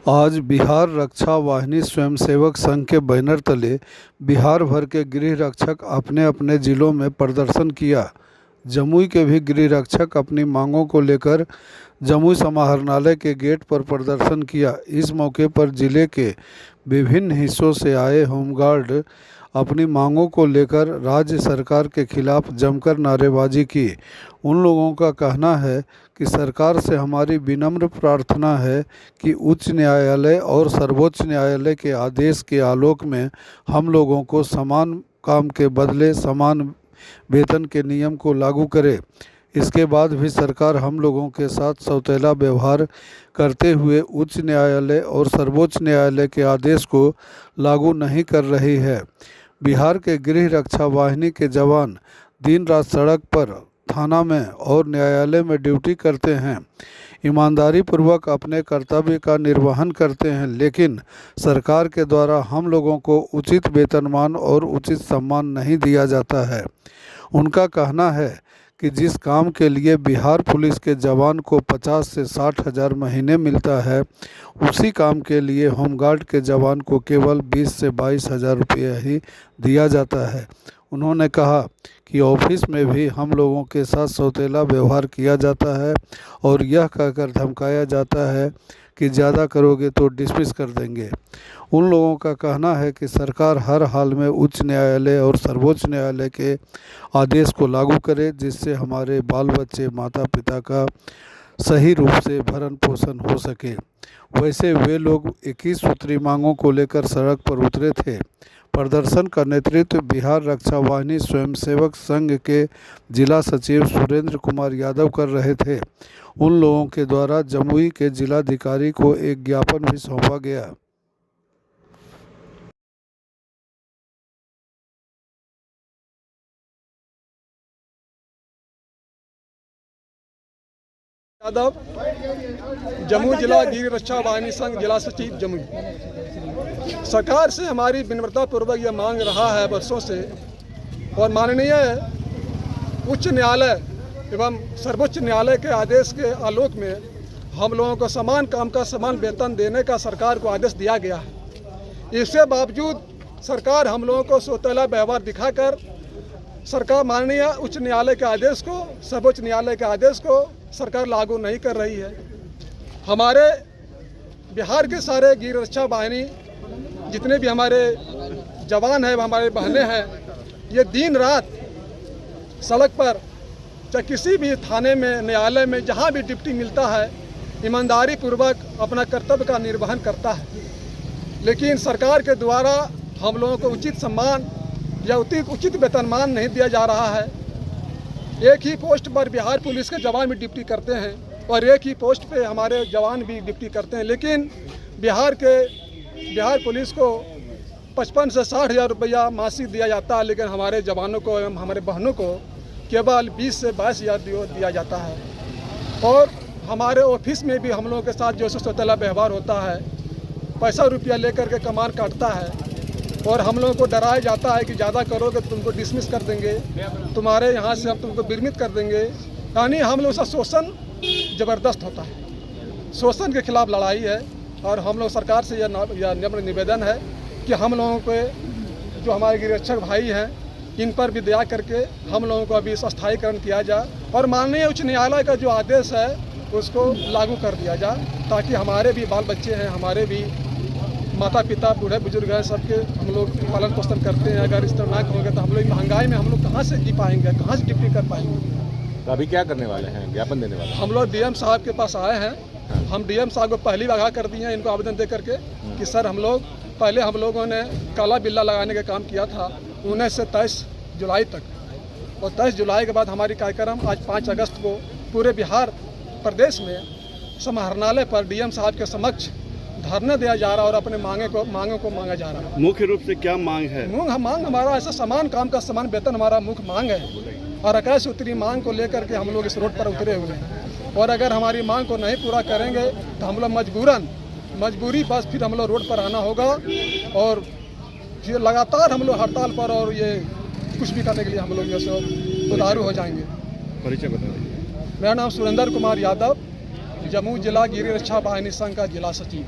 आज बिहार रक्षा वाहिनी स्वयंसेवक संघ के बैनर तले बिहार भर के गृह रक्षक अपने अपने जिलों में प्रदर्शन किया। जमुई के भी गृह रक्षक अपनी मांगों को लेकर जमुई समाहरणालय के गेट पर प्रदर्शन किया। इस मौके पर जिले के विभिन्न हिस्सों से आए होमगार्ड अपनी मांगों को लेकर राज्य सरकार के खिलाफ जमकर नारेबाजी की। उन लोगों का कहना है कि सरकार से हमारी विनम्र प्रार्थना है कि उच्च न्यायालय और सर्वोच्च न्यायालय के आदेश के आलोक में हम लोगों को समान काम के बदले समान वेतन के नियम को लागू करे। इसके बाद भी सरकार हम लोगों के साथ सौतेला व्यवहार करते हुए उच्च न्यायालय और सर्वोच्च न्यायालय के आदेश को लागू नहीं कर रही है। बिहार के गृह रक्षा वाहिनी के जवान दिन रात सड़क पर, थाना में और न्यायालय में ड्यूटी करते हैं, ईमानदारी पूर्वक अपने कर्तव्य का निर्वहन करते हैं, लेकिन सरकार के द्वारा हम लोगों को उचित वेतनमान और उचित सम्मान नहीं दिया जाता है। उनका कहना है कि जिस काम के लिए बिहार पुलिस के जवान को 50 से 60 हज़ार महीने मिलता है, उसी काम के लिए होमगार्ड के जवान को केवल 20 से 22 हज़ार रुपये ही दिया जाता है। उन्होंने कहा कि ऑफिस में भी हम लोगों के साथ सौतेला व्यवहार किया जाता है और यह कहकर धमकाया जाता है कि ज़्यादा करोगे तो डिसमिस कर देंगे। उन लोगों का कहना है कि सरकार हर हाल में उच्च न्यायालय और सर्वोच्च न्यायालय के आदेश को लागू करे, जिससे हमारे बाल बच्चे माता पिता का सही रूप से भरण पोषण हो सके। वैसे वे लोग 21 सूत्री मांगों को लेकर सड़क पर उतरे थे। प्रदर्शन का नेतृत्व बिहार रक्षा वाहिनी स्वयंसेवक संघ के जिला सचिव सुरेंद्र कुमार यादव कर रहे थे। उन लोगों के द्वारा जमुई के जिलाधिकारी को एक ज्ञापन भी सौंपा गया। यादव, जमुई जिला गृह रक्षा वाहिनी संघ जिला सचिव जमुई। सरकार से हमारी विनम्रता पूर्वक यह मांग रहा है वर्षों से, और माननीय उच्च न्यायालय एवं सर्वोच्च न्यायालय के आदेश के आलोक में हम लोगों को समान काम का समान वेतन देने का सरकार को आदेश दिया गया है। इसके बावजूद सरकार हम लोगों को सौतेला व्यवहार दिखाकर सरकार माननीय उच्च न्यायालय के आदेश को, सर्वोच्च न्यायालय के आदेश को सरकार लागू नहीं कर रही है। हमारे बिहार के सारे गृह रक्षा वाहिनी जितने भी हमारे जवान हैं, हमारे बहनें हैं, ये दिन रात सड़क पर चाहे किसी भी थाने में, न्यायालय में, जहाँ भी ड्यूटी मिलता है, ईमानदारी पूर्वक अपना कर्तव्य का निर्वहन करता है। लेकिन सरकार के द्वारा हम लोगों को उचित सम्मान या उचित वेतनमान नहीं दिया जा रहा है। एक ही पोस्ट पर बिहार पुलिस के जवान भी ड्यूटी करते हैं और एक ही पोस्ट पे हमारे जवान भी ड्यूटी करते हैं, लेकिन बिहार पुलिस को 55 से 60 हज़ार रुपया मासिक दिया जाता है, लेकिन हमारे जवानों को एवं हमारे बहनों को केवल 20 से 22 हज़ार दिया जाता है। और हमारे ऑफिस में भी हम लोगों के साथ जो सौतेला व्यवहार होता है, पैसा रुपया लेकर के कमान काटता है और हम लोगों को डराया जाता है कि ज़्यादा करोगे तो तुमको डिसमिस कर देंगे, तुम्हारे यहाँ से हम तुमको विरमित कर देंगे। यानी हम लोग का शोषण ज़बरदस्त होता है। शोषण के खिलाफ लड़ाई है और हम लोग सरकार से यह नम्र निवेदन है कि हम लोगों को जो हमारे गृह रक्षक भाई हैं, इन पर भी दया करके हम लोगों को अभी स्थायीकरण किया जाए और माननीय उच्च न्यायालय का जो आदेश है उसको लागू कर दिया जाए, ताकि हमारे भी बाल बच्चे हैं, हमारे भी माता पिता, बूढ़े बुजुर्ग हैं, सबके हम लोग पालन पोषण करते हैं। अगर इस तरह ना करोगे तो हम लोग महंगाई में हम लोग कहाँ से जी पाएंगे, कहाँ से ड्यूटी कर पाएंगे। तो अभी क्या करने वाले हैं, ज्ञापन देने वाले हैं? हम लोग डीएम साहब के पास आए हैं। हाँ। हम डीएम साहब को पहली आगाह कर दिए हैं, इनको आवेदन दे करके कि सर हम लोगों ने काला बिल्ला लगाने का काम किया था 19 से 23 जुलाई तक, और 23 जुलाई के बाद हमारी कार्यक्रम आज 5 अगस्त को पूरे बिहार प्रदेश में समाहरणालय पर डीएम साहब के समक्ष धरना दिया जा रहा है और अपने मांगों को मांगा जा रहा है। मुख्य रूप से क्या मांग है? मांग हमारा ऐसा समान काम का समान वेतन हमारा मुख्य मांग है, और 21 सूत्री मांग को लेकर के हम लोग इस रोड पर उतरे हुए हैं। और अगर हमारी मांग को नहीं पूरा करेंगे तो हम लोग मजबूरी बस फिर हम लोग रोड पर आना होगा और फिर लगातार हम लोग हड़ताल पर और ये कुछ भी करने के लिए हम लोग जैसे उतारू हो जाएंगे। परिचय बता दीजिए। मेरा नाम सुरेंद्र कुमार यादव, जमुई जिला गृह रक्षा वाहिनी संघ का जिला सचिव।